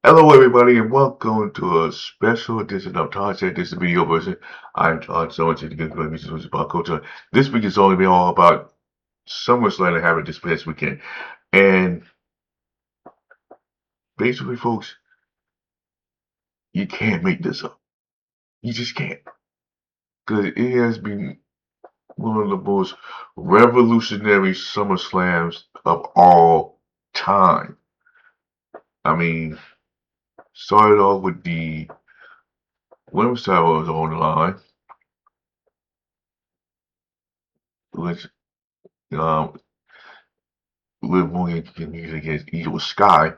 Hello, everybody, and welcome to a special edition of Todd Said. This is the video version. I'm Todd, so much to get music was about culture. This week is only been all about SummerSlam that happened this past weekend. And basically, folks, you can't make this up. You just can't. Because it has been one of the most revolutionary SummerSlams of all time. I mean, started off with the women's title was on the line, which um, Liv Morgan competed against Evil Sky.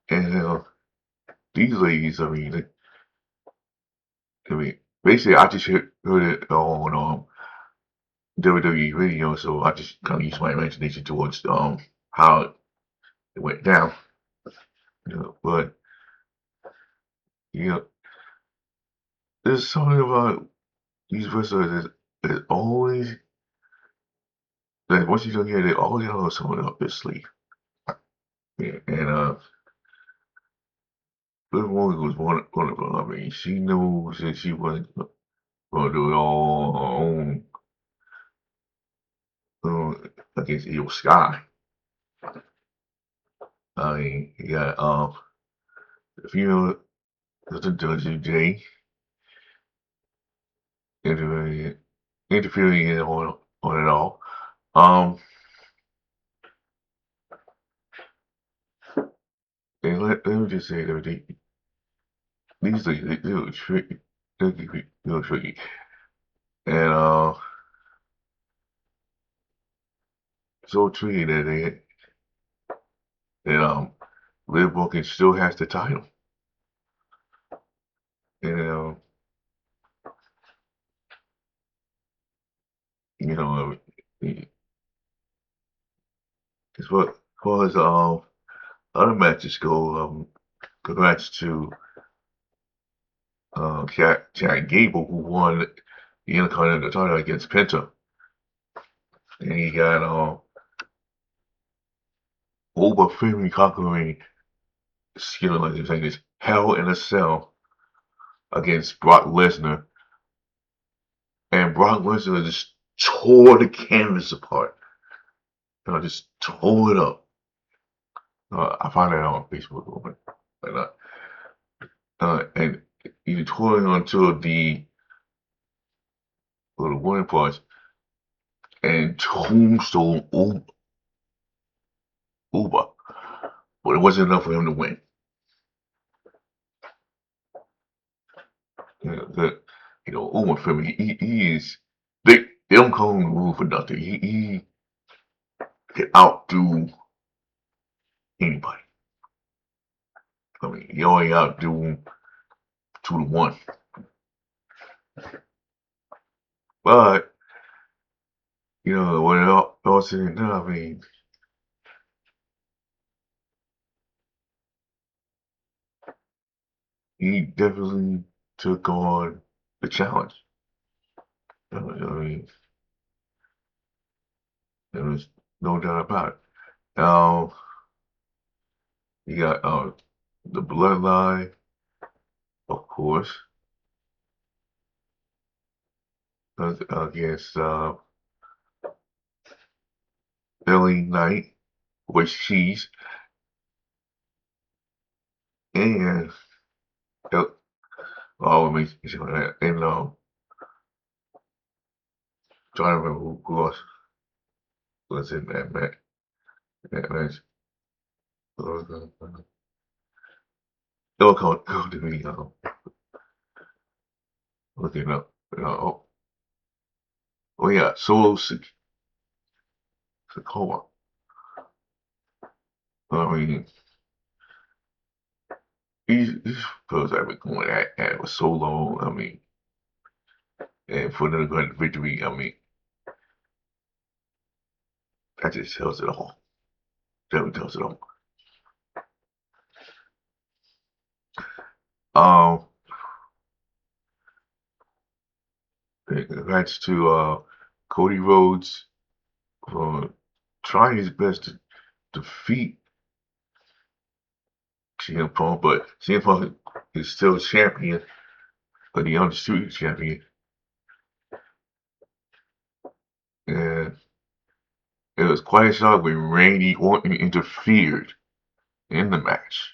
And these ladies, basically, I just heard it on WWE radio, so I just kind of used my imagination towards how it went down. But you know, there's something about these wrestlers that always that once you don't hear, they always have someone up their sleeve. Yeah, and Liv Morgan was one of them. I mean, she knows that she wasn't going to do it all on her own against Io Sky. I mean, you got if you know the WJ interfering interfering in on it all. Um, and let me just say that these they were tricky, they were tricky, and so tricky that Liv Morgan still has the title, and you know, as far as other matches go, congrats to Chad Gable, who won the Intercontinental title against Penta. And he got over Fury conquering skill like saying this Hell in a Cell against Brock Lesnar. And Brock Lesnar just tore the canvas apart. Just tore it up. I found that on Facebook. But, and he tore it onto the winning parts and tombstone Uber. But it wasn't enough for him to win. Uma for me, he is they don't call him the rule for nothing. He can outdo anybody. I mean, he only outdo him 2-1. But when it all said and done, I mean, he definitely took on the challenge. I mean, there was no doubt about it. Now you got the Bloodline, of course, against Billy Knight with Cheese and let me see that. And trying to remember who else was in that match. It'll come to me. Looking up. Oh yeah, Solo Sikoa. I mean, these fellas have been going at it for so long. I mean, and for them to get victory, I mean, that just tells it all. That tells it all. Um, Congrats to Cody Rhodes for trying his best to defeat CM Punk, but CM Punk is still champion, but the undisputed champion. And it was quite a shock when Randy Orton interfered in the match.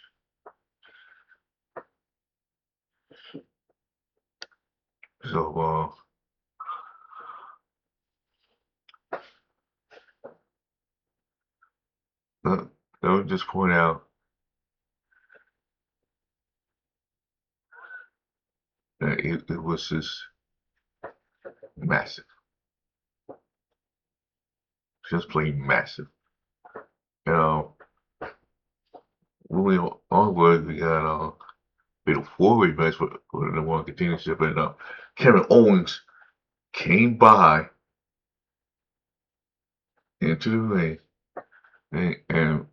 So, I would just point out that it was just massive. Just plain massive. And, moving onward, we got fatal four-way match for the one contendership, and Kevin Owens came by into the ring and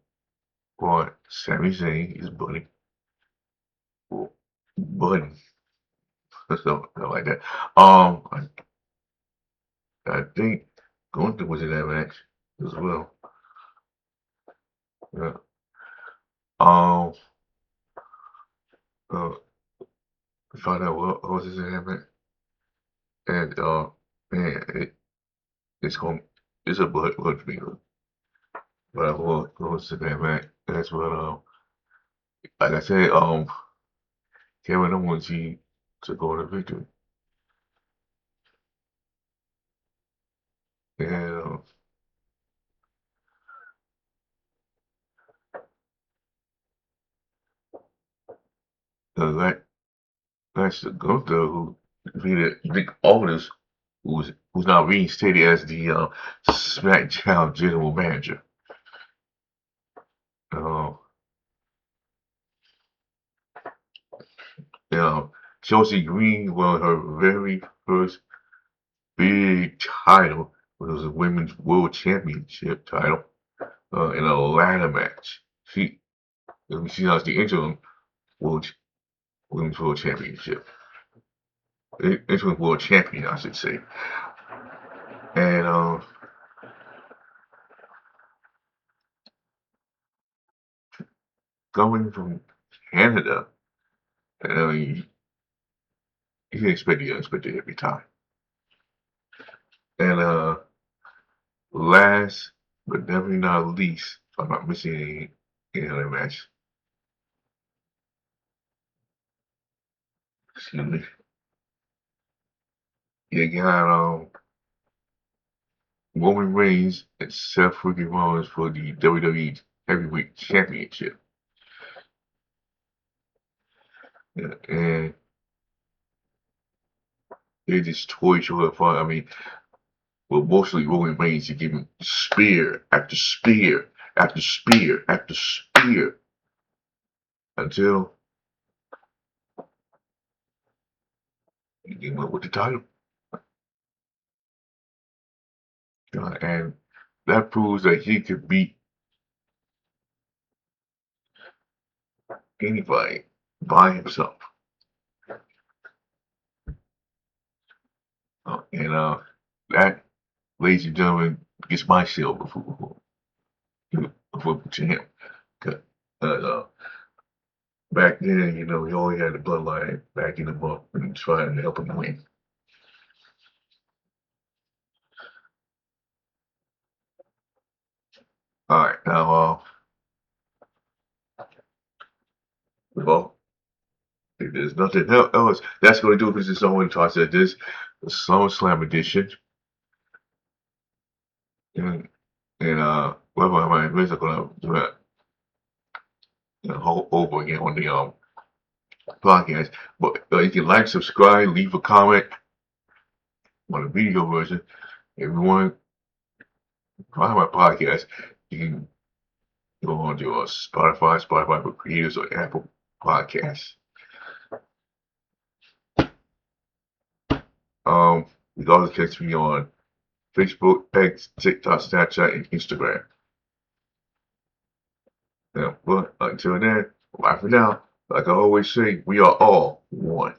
brought Sami Zayn, his buddy, something like that. I think Gunther was in that match as well. Yeah. Find out what was in that match, and man, it's a blood feeling. But what was in that match? That's what like I said, Kevin Owens he took on the victory, and that's the Gunther who defeated Nick Aldis, who's now reinstated as the SmackDown General Manager. Chelsea Green won her very first big title, which was a Women's World Championship title, in a ladder match. She lost the interim Women's World Championship. Interim World Champion, I should say. And coming from Canada, you can expect the unexpected every time. And last but definitely not least, if I'm not missing any other match. Excuse me. You got Roman Reigns and Seth freaking Rollins for the WWE Heavyweight Championship. Yeah, and they just tore each other apart. I mean, well, mostly Roman Reigns to give him spear after spear after spear after spear until he came up with the title. And that proves that he could beat anybody by himself. And that, ladies and gentlemen, gets my silver to him. Uh, Back then, he only had the bloodline backing him up and trying to help him win. All right, now, well, if there's nothing else, that's going to do it for this only talk said this SummerSlam edition. And whether my admits are going to do that over again on the podcast. But you can like, subscribe, leave a comment on the video version. If you want to find my podcast, you can go on to Spotify for Creators, or Apple Podcasts. You can also catch me on Facebook, X, TikTok, Snapchat, and Instagram. Well, until then, bye for now. Like I always say, we are all one.